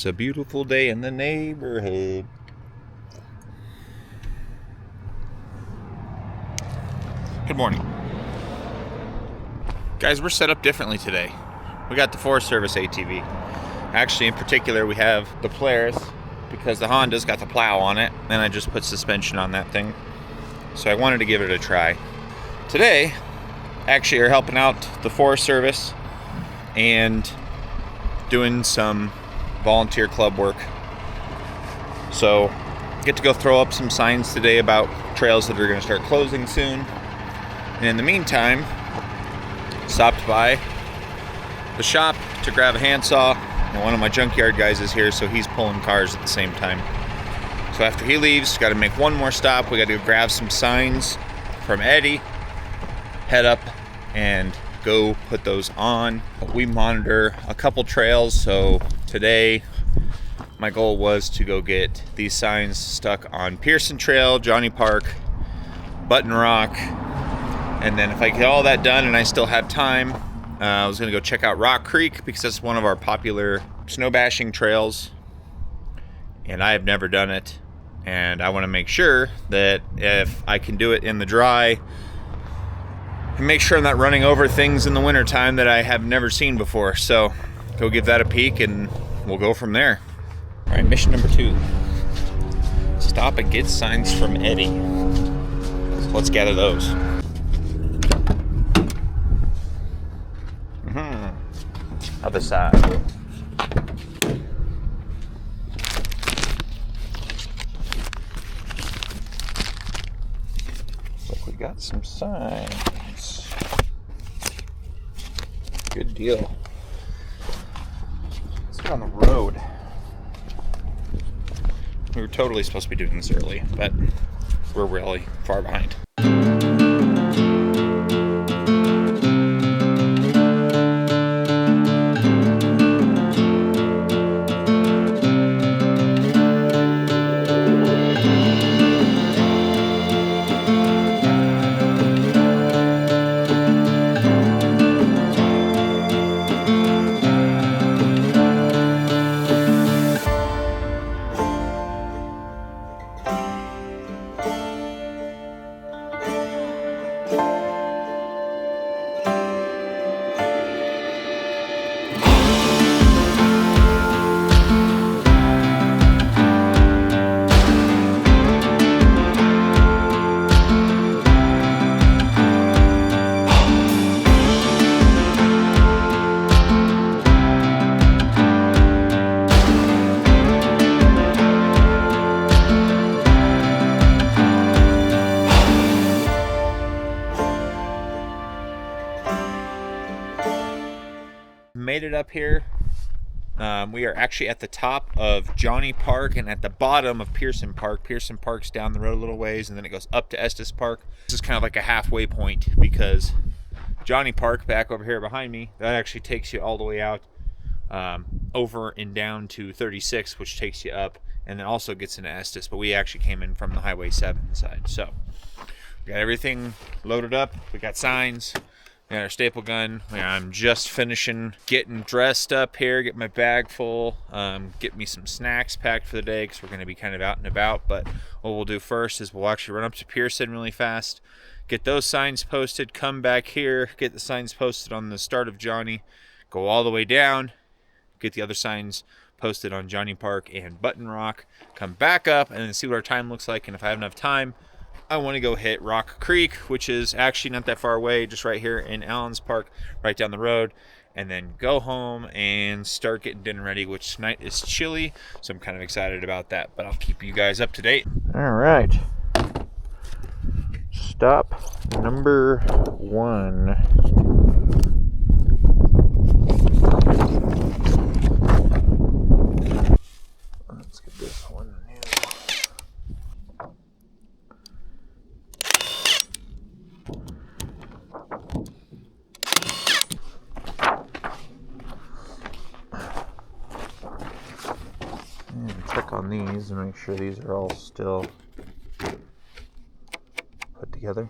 It's a beautiful day in the neighborhood. Good morning. Guys, we're set up differently today. We got the Forest Service ATV. Actually, in particular, we have the Polaris because the Honda's got the plow on it, and I just put suspension on that thing. So I wanted to give it a try. Today, actually, are helping out the Forest Service and doing some volunteer club work. So get to go throw up some signs today about trails that are going to start closing soon. And in the meantime, stopped by the shop to grab a handsaw. And one of my junkyard guys is here, so he's pulling cars at the same time. So after he leaves, got to make one more stop. We got to go grab some signs from Eddie, head up and go put those on. We monitor a couple trails, so today my goal was to go get these signs stuck on Pearson Trail, Johnny Park, Button Rock, and then if I get all that done and I still have time, I was going to go check out Rock Creek because that's one of our popular snow bashing trails, and I have never done it, and I want to make sure that if I can do it in the dry, and make sure I'm not running over things in the wintertime that I have never seen before. So go give that a peek and we'll go from there. All right, mission number 2. Stop and get signs from Eddie. So let's gather those. Other side. Look, we got some signs. Good deal. Let's get on the road. We were totally supposed to be doing this early, but we're really far behind. Made it up here. We are actually at the top of Johnny Park and at the bottom of Pearson Park. Pearson Park's down the road a little ways, and then it goes up to Estes Park. This is kind of like a halfway point because Johnny Park, back over here behind me, that actually takes you all the way out over and down to 36, which takes you up, and then also gets into Estes. But we actually came in from the Highway 7 side. So we got everything loaded up. We got signs. We got our staple gun. I'm just finishing getting dressed up here, get my bag full, get me some snacks packed for the day because we're going to be kind of out and about. But what we'll do first is we'll actually run up to Pearson really fast, get those signs posted, come back here, get the signs posted on the start of Johnny, go all the way down, get the other signs posted on Johnny Park and Button Rock, come back up and then see what our time looks like. And if I have enough time, I want to go hit Rock Creek, which is actually not that far away, just right here in Allen's Park, right down the road, and then go home and start getting dinner ready, which tonight is chili, so I'm kind of excited about that, but I'll keep you guys up to date. All right. Stop number 1. Let's get this one new. Check on these and make sure these are all still put together.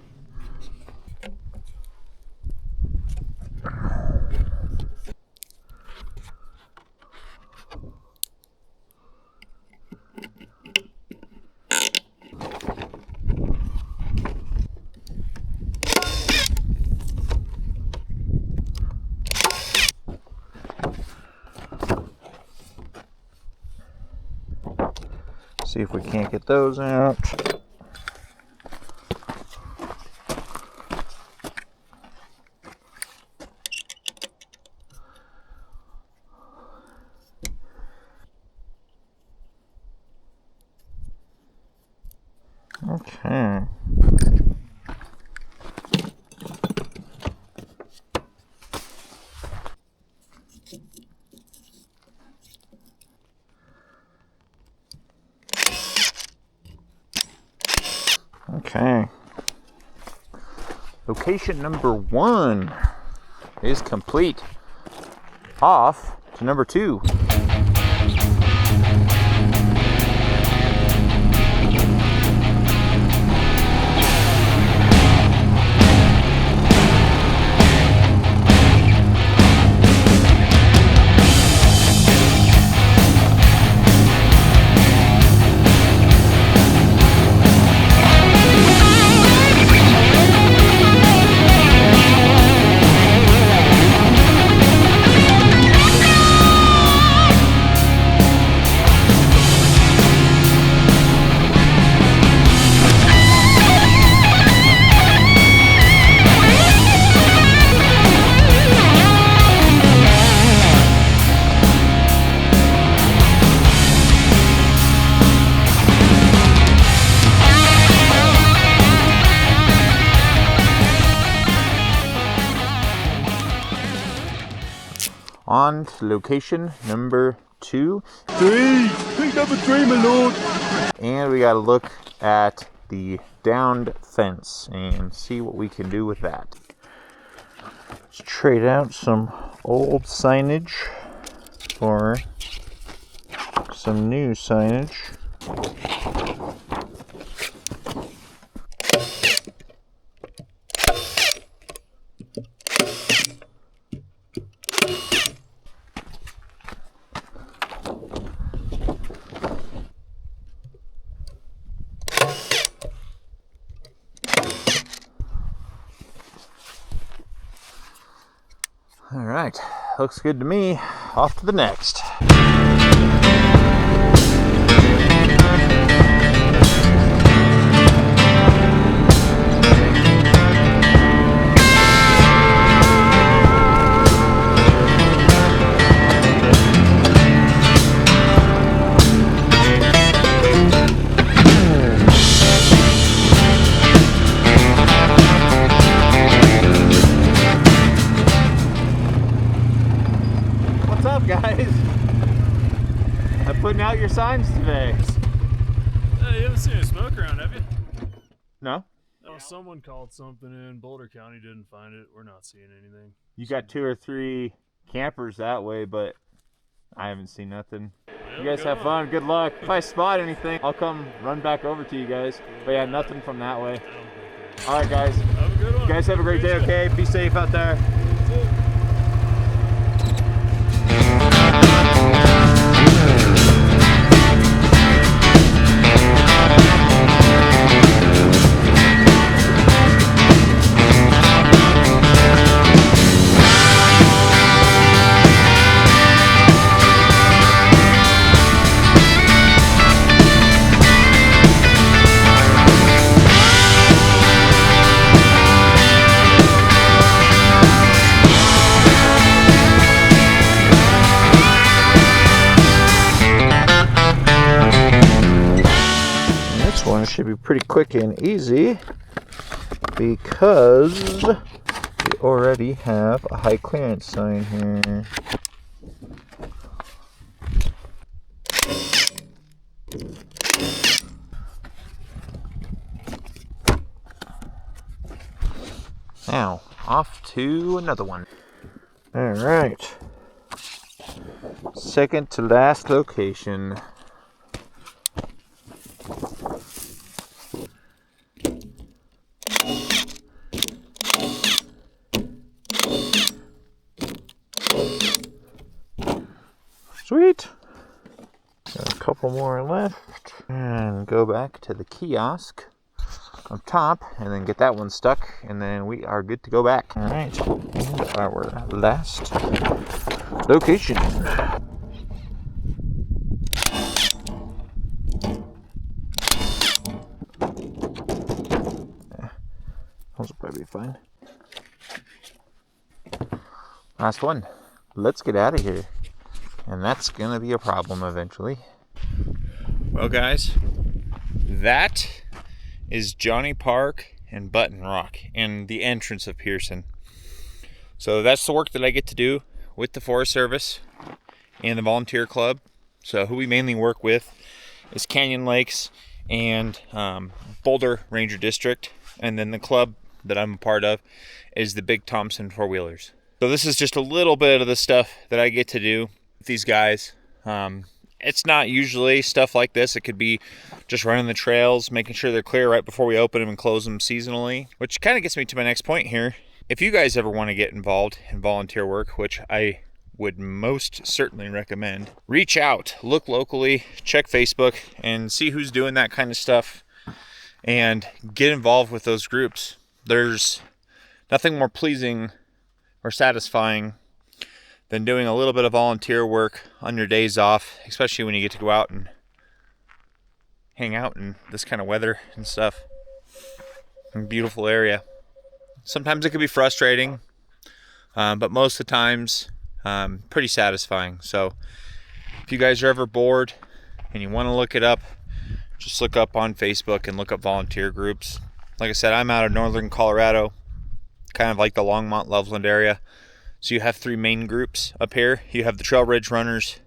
See if we can't get those out. Okay. Okay. Location number 1 is complete. Off to number 2. On to location number 2. Pick number 3, my lord. And we gotta look at the downed fence and see what we can do with that. Let's trade out some old signage for some new signage. All right, looks good to me. Off to the next. Guys, I'm putting out your signs today. You haven't seen any smoke around, have you? No? Oh, someone called something in. Boulder County didn't find it. We're not seeing anything. You got 2 or 3 campers that way, but I haven't seen nothing. You guys have fun. Good luck. If I spot anything, I'll come run back over to you guys. But yeah, nothing from that way. All right, guys. Have a good one. You guys have a great day, okay? Be safe out there. One should be pretty quick and easy because we already have a high clearance sign here. Now, off to another one. All right. Second to last location. Sweet. Got a couple more left. And go back to the kiosk up top and then get that one stuck, and then we are good to go back. All right, and our last location. be fine. Last one. Let's get out of here. And that's gonna be a problem eventually. Well, guys, that is Johnny Park and Button Rock and the entrance of Pearson. So that's the work that I get to do with the Forest Service and the volunteer club. So who we mainly work with is Canyon Lakes and Boulder Ranger District, and then the club that I'm a part of is the Big Thompson four-wheelers. So this is just a little bit of the stuff that I get to do with these guys. It's not usually stuff like this. It could be just running the trails, making sure they're clear right before we open them and close them seasonally, which kind of gets me to my next point here. If you guys ever want to get involved in volunteer work, which I would most certainly recommend, reach out, look locally, check Facebook, and see who's doing that kind of stuff, and get involved with those groups. There's nothing more pleasing or satisfying than doing a little bit of volunteer work on your days off, especially when you get to go out and hang out in this kind of weather and stuff. In a beautiful area. Sometimes it can be frustrating, but most of the times, pretty satisfying. So if you guys are ever bored and you want to look it up, just look up on Facebook and look up volunteer groups. Like I said, I'm out of northern Colorado, kind of like the Longmont, Loveland area. So you have three main groups up here. You have the Trail Ridge Runners,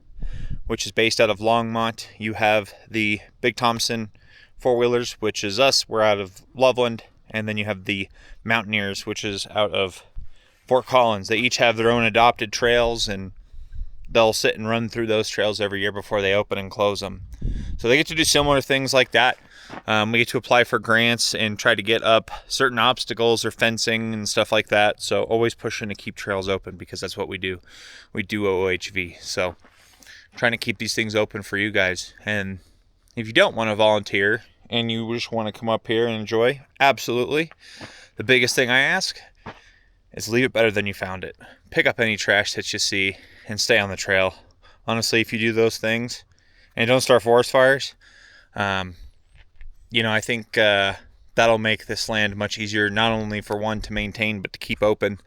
which is based out of Longmont. You have the Big Thompson four-wheelers, which is us. We're out of Loveland. And then you have the Mountaineers, which is out of Fort Collins. They each have their own adopted trails, and they'll sit and run through those trails every year before they open and close them. So they get to do similar things like that. We get to apply for grants and try to get up certain obstacles or fencing and stuff like that. So always pushing to keep trails open, because that's what we do. We do OHV. So trying to keep these things open for you guys. And if you don't want to volunteer and you just want to come up here and enjoy, absolutely. The biggest thing I ask is leave it better than you found it. Pick up any trash that you see and stay on the trail. Honestly, if you do those things and don't start forest fires, I think that'll make this land much easier, not only for one to maintain, but to keep open,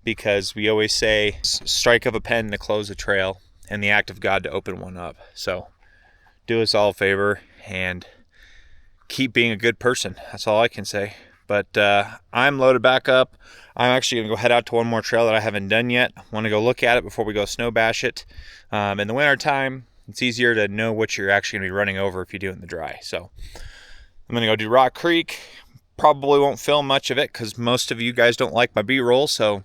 because we always say strike of a pen to close a trail and the act of God to open one up. So do us all a favor and keep being a good person. That's all I can say. But I'm loaded back up. I'm actually going to go head out to one more trail that I haven't done yet. I want to go look at it before we go snow bash it. In the winter time, it's easier to know what you're actually going to be running over if you do it in the dry. So I'm going to go do Rock Creek. Probably won't film much of it because most of you guys don't like my B-roll. So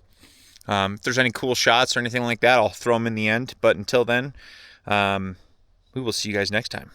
if there's any cool shots or anything like that, I'll throw them in the end. But until then, we will see you guys next time.